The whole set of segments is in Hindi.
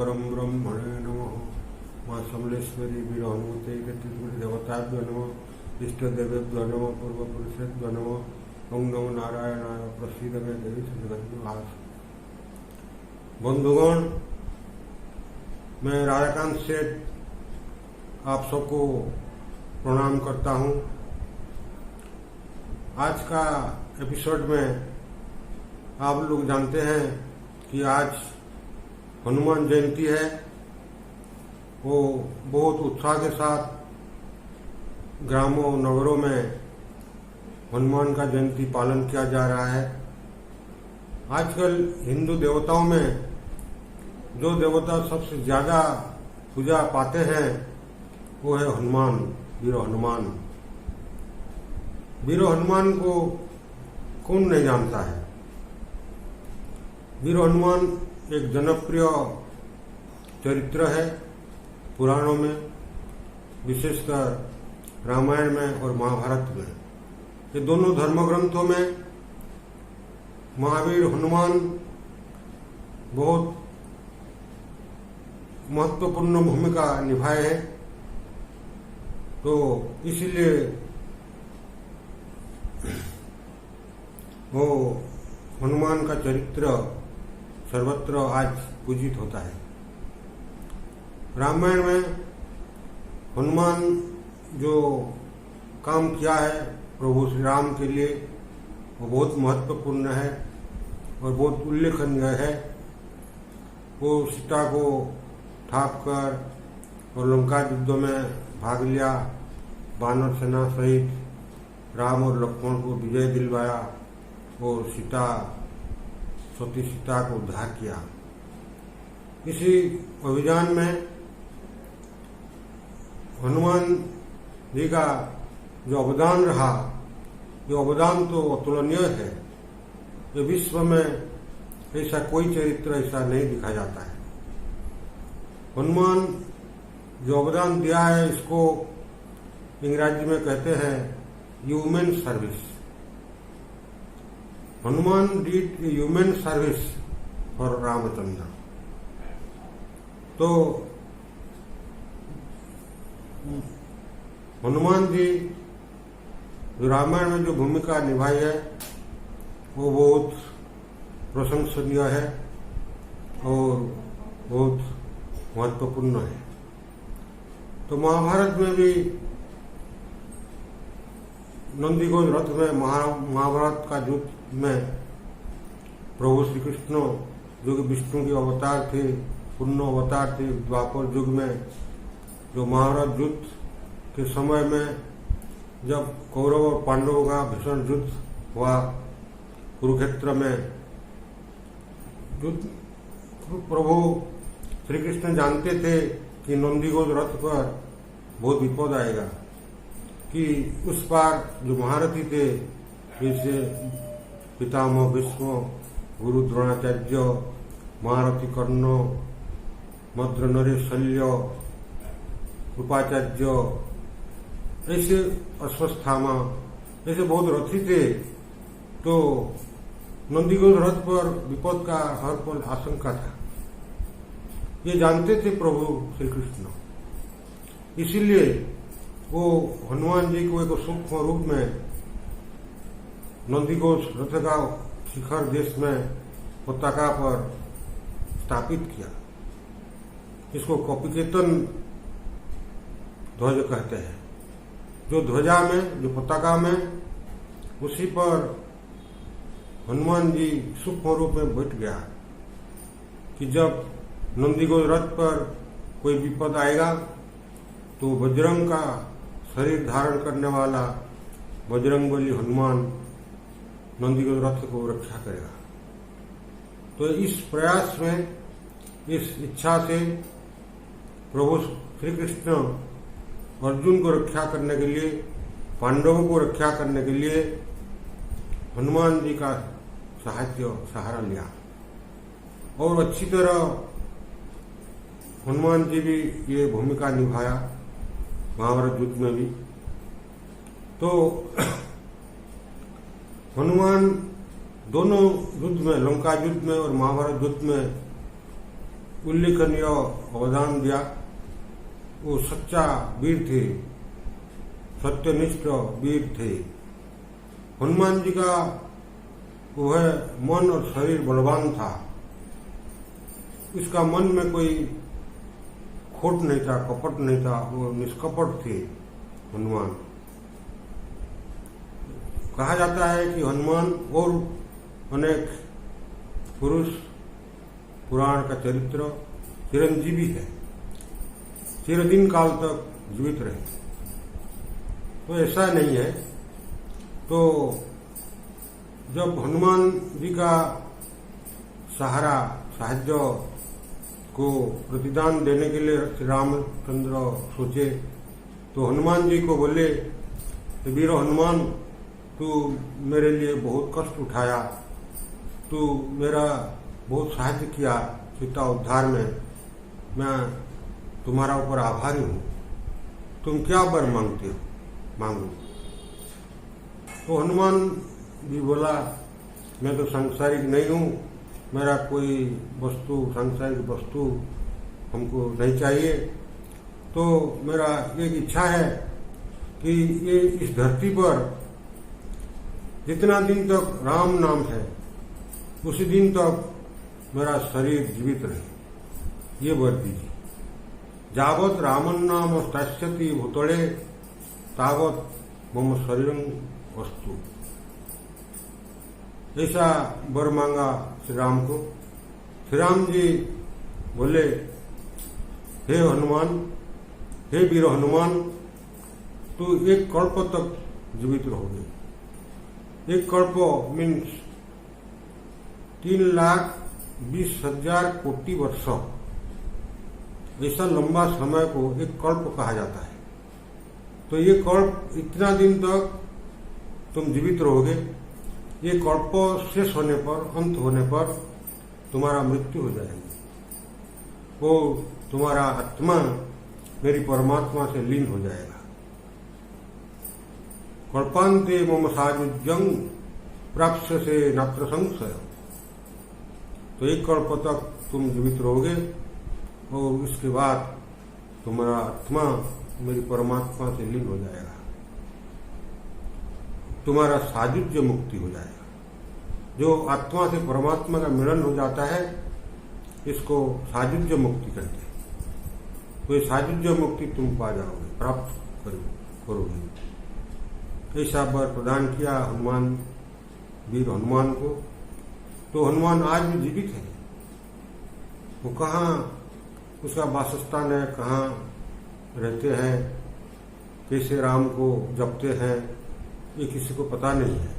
परम ब्रह्मणे नमः। माँ समलेश्वरी वीर हनुमते देवताभ्यो नमः। इष्ट देवेभ्यो नमः। पूर्व पुरुषेभ्यो नमः। ओम नमो नारायणाय। प्रसीद में देवी जगन्निवास। बंधुगण, मैं राधाकांत सेठ आप सबको प्रणाम करता हूं। आज का एपिसोड में आप लोग जानते हैं कि आज हनुमान जयंती है। वो बहुत उत्साह के साथ ग्रामों नगरों में हनुमान का जयंती पालन किया जा रहा है। आजकल हिंदू देवताओं में जो देवता सबसे ज्यादा पूजा पाते हैं वो है हनुमान, वीर हनुमान। वीर हनुमान को कौन नहीं जानता है। वीर हनुमान एक जनप्रिय चरित्र है पुराणों में, विशेषकर रामायण में और महाभारत में। ये दोनों धर्म ग्रंथों में महावीर हनुमान बहुत महत्वपूर्ण भूमिका निभाए हैं। तो इसीलिए वो हनुमान का चरित्र सर्वत्र आज पूजित होता है। रामायण में हनुमान जो काम किया है प्रभु श्री राम के लिए वो बहुत महत्वपूर्ण है और बहुत उल्लेखनीय है। वो सीता को ठाक कर और लंका युद्ध में भाग लिया, वानर सेना सहित राम और लक्ष्मण को विजय दिलवाया और सती सीता को उद्धार किया। इसी अभियान में हनुमान जी का जो अवदान रहा, ये अवदान तो अतुलनीय है। ये विश्व में ऐसा कोई चरित्र ऐसा नहीं दिखा जाता है। हनुमान जो अवदान दिया है इसको अंग्रेजी में कहते हैं human service. Hanuman did human service for Ramchandra. तो हनुमान जी जो रामायण में जो भूमिका निभाई है वो बहुत प्रशंसनीय है और बहुत महत्वपूर्ण है। तो महाभारत में भी नंदीघोष रथ में महाभारत का युद्ध में प्रभु श्री कृष्ण जो कि विष्णु के अवतार थे, पूर्ण अवतार थे, द्वापर युग में जो महाभारत युद्ध के समय में जब कौरव और पांडवों का भीषण युद्ध हुआ कुरुक्षेत्र में, युद्ध प्रभु श्री कृष्ण जानते थे कि नंदीघोष रथ पर बहुत विपद आएगा, कि उस पार जो महारथी थे जैसे पितामह भीष्म, गुरु द्रोणाचार्य, महारथी कर्ण, मद्र नरेश शल्य, कृपाचार्य, ऐसे अश्वस्थामा, ऐसे बहुत रथी थे। तो नंदीघोष रथ पर विपद का हर पल आशंका था। ये जानते थे प्रभु श्री कृष्ण, इसीलिए वो हनुमान जी को एक सूक्ष्म रूप में नंदीघोष रथ का शिखर देश में पताका पर स्थापित किया। इसको कपिकेतन ध्वज कहते हैं। जो ध्वजा में, जो पताका में, उसी पर हनुमान जी सूक्ष्म रूप में बैठ गया कि जब नंदीघोष रथ पर कोई विपद आएगा तो बजरंग का शरीर धारण करने वाला बजरंगबली हनुमान नंदीघोष रथ को रक्षा करेगा। तो इस प्रयास में, इस इच्छा से प्रभु श्री कृष्ण अर्जुन को रक्षा करने के लिए, पांडवों को रक्षा करने के लिए हनुमान जी का सहारा लिया और अच्छी तरह हनुमान जी भी ये भूमिका निभाया महाभारत युद्ध में भी। तो हनुमान दोनों युद्ध में, लंका युद्ध में और महाभारत युद्ध में उल्लेखनीय अवदान दिया। वो सच्चा वीर थे, सत्यनिष्ठ वीर थे। हनुमान जी का वह मन और शरीर बलवान था, इसका मन में कोई खोट नहीं था, कपट नहीं था, वो निष्कपट थे हनुमान। कहा जाता है कि हनुमान और अनेक पुरुष पुराण का चरित्र चिरंजीवी है, चिरदिन काल तक जीवित रहे। तो ऐसा नहीं है। तो जब हनुमान जी का सहारा साहाय्य को प्रतिदान देने के लिए श्री रामचंद्र सोचे, तो हनुमान जी को बोले, वीर हनुमान, तू मेरे लिए बहुत कष्ट उठाया, तू मेरा बहुत सहायता किया सीता उद्धार में, मैं तुम्हारा ऊपर आभारी हूँ, तुम क्या वर मांगते हो, मांगो। तो हनुमान जी बोला, मैं तो सांसारिक नहीं हूँ, मेरा कोई वस्तु, सांसारिक वस्तु हमको नहीं चाहिए। तो मेरा एक इच्छा है कि ये इस धरती पर जितना दिन तक राम नाम है उसी दिन तक मेरा शरीर जीवित रहे, ये वर दीजिए। जावत रामन नाम स्थास्यति भूतले तावत मम शरीरं वस्तु। ऐसा वर मांगा श्री राम को। श्री राम जी बोले, हे हनुमान, हे वीर हनुमान, तू एक कल्प तक जीवित रहोगे। एक कल्प मीन्स 3,20,000 कोटि वर्ष, ऐसा लंबा समय को एक कल्प कहा जाता है। तो ये कल्प, इतना दिन तक तुम जीवित रहोगे। ये कल्प शेष होने पर, अंत होने पर तुम्हारा मृत्यु हो जाएगी। वो तुम्हारा आत्मा मेरी परमात्मा से लीन हो जाएगा। कल्पांते मम सायुज्यं प्राप्स्य से नात्र संशय। तो एक कल्प तक तुम जीवित रहोगे और उसके बाद तुम्हारा आत्मा मेरी परमात्मा से लीन हो जाएगा, तुम्हारा सायुज्य मुक्ति हो जाएगा। जो आत्मा से परमात्मा का मिलन हो जाता है, इसको सायुज्य मुक्ति कहते हैं। तो ये सायुज्य मुक्ति तुम पा जाओगे, प्राप्त करोगे। ऐसा वर प्रदान किया हनुमान, वीर हनुमान को। तो हनुमान आज भी जीवित है। वो कहाँ उसका वासस्थान है, कहाँ रहते हैं, कैसे राम को जपते हैं, ये किसी को पता नहीं है।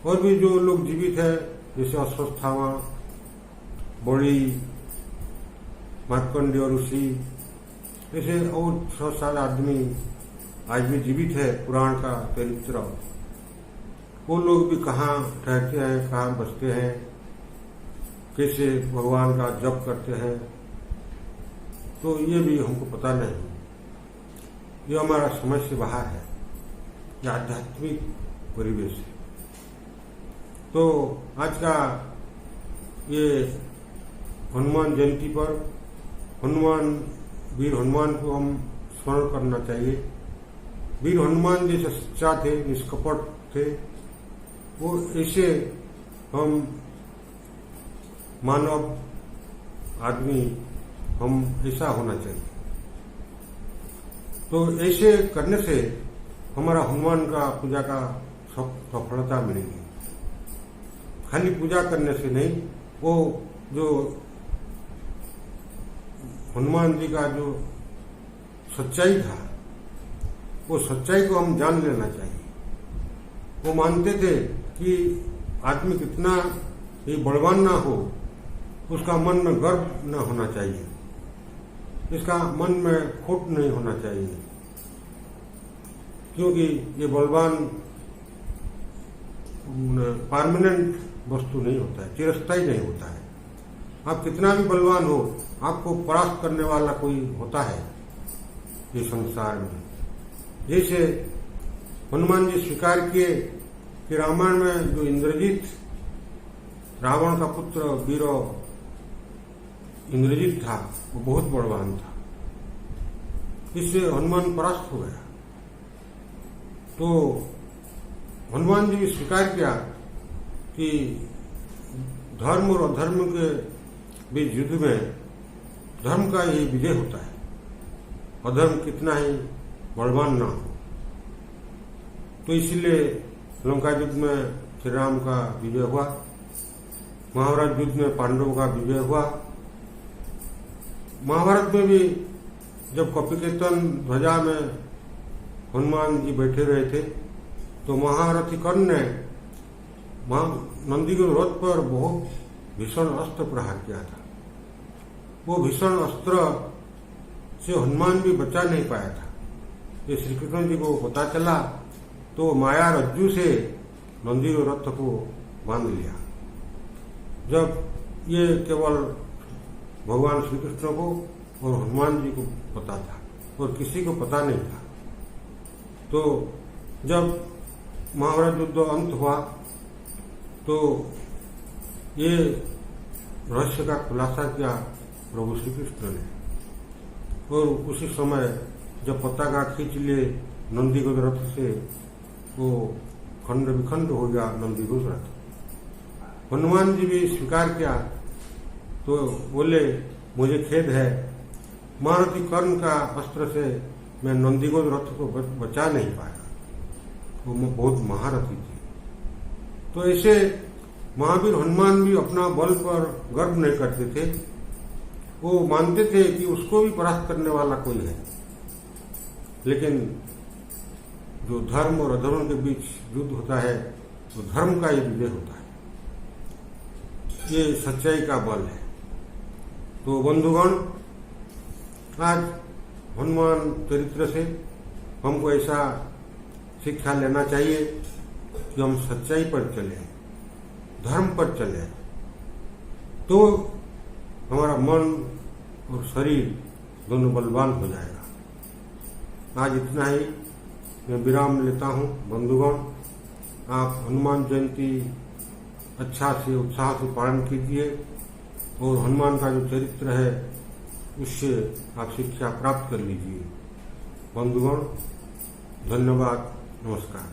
और भी जो लोग जीवित है, जैसे अश्वत्थामा, बड़ी, मार्कंडेय ऋषि, ऐसे और 6-7 आदमी आज भी जीवित है पुराण का चरित्र। वो लोग भी कहाँ ठहरते हैं, कहाँ बसते हैं, कैसे भगवान का जप करते हैं, तो ये भी हमको पता नहीं। ये हमारा समझ से बाहर है, ये आध्यात्मिक परिवेश है। तो आज का ये हनुमान जयंती पर हनुमान, वीर हनुमान को हम स्मरण करना चाहिए। वीर हनुमान जैसे सच्चा थे, निष्कपट थे, वो ऐसे हम मानव आदमी, हम ऐसा होना चाहिए। तो ऐसे करने से हमारा हनुमान का पूजा का सफलता मिलेगी। खाली पूजा करने से नहीं, वो जो हनुमान जी का जो सच्चाई था, वो सच्चाई को हम जान लेना चाहिए। वो मानते थे कि आदमी कितना ही बलवान ना हो, उसका मन में गर्व न होना चाहिए, इसका मन में खोट नहीं होना चाहिए, क्योंकि ये बलवान परमानेंट वस्तु नहीं होता है, चिरस्थायी नहीं होता है। आप कितना भी बलवान हो, आपको परास्त करने वाला कोई होता है ये संसार में। जैसे हनुमान जी स्वीकार किए कि रामायण में जो इंद्रजीत, रावण का पुत्र वीर इंद्रजीत था वो बहुत बलवान था, इससे हनुमान परास्त हो गया। तो हनुमान जी ने स्वीकार किया कि धर्म और अधर्म के बीच युद्ध में धर्म का ही विजय होता है, अधर्म कितना ही बलवान ना हो। तो इसलिए लंका युद्ध में श्री राम का विजय हुआ, महाभारत युद्ध में पांडवों का विजय हुआ। महाभारत में भी जब कपिकेतन ध्वजा में हनुमान जी बैठे रहे थे तो महारथी कर्ण ने नंदी के रथ पर बहुत भीषण अस्त्र प्रहार किया था। वो भीषण अस्त्र से हनुमान भी बचा नहीं पाया था। ये श्री कृष्ण जी को पता चला तो माया रज्जू से नंदी के रथ को बांध लिया। जब ये केवल भगवान श्री कृष्ण को और हनुमान जी को पता था और किसी को पता नहीं था। तो जब महाभारत युद्ध अंत हुआ तो ये रहस्य का खुलासा किया प्रभु श्री कृष्ण ने, और उसी समय जब पताका खींच लिए नंदी को रथ से, वो खंड विखंड हो गया नंदी को रथ। हनुमान जी भी स्वीकार किया तो बोले मुझे खेद है, महारथी कर्ण का अस्त्र से मैं नंदी को रथ को बचा नहीं पाया, वो बहुत महारथी थी। तो ऐसे महावीर हनुमान भी अपना बल पर गर्व नहीं करते थे, वो मानते थे कि उसको भी परास्त करने वाला कोई है। लेकिन जो धर्म और अधर्म के बीच युद्ध होता है तो धर्म का ही विजय होता है, ये सच्चाई का बल है। तो बंधुगण, आज हनुमान चरित्र से हमको ऐसा शिक्षा लेना चाहिए कि हम सच्चाई पर चले, धर्म पर चले, तो हमारा मन और शरीर दोनों बलवान हो जाएगा। आज इतना ही, मैं विराम लेता हूँ। बंधुगण, आप हनुमान जयंती अच्छा से उत्साह से पालन कीजिए और हनुमान का जो चरित्र है उससे आप शिक्षा प्राप्त कर लीजिए। बंधुगण, धन्यवाद, नमस्कार।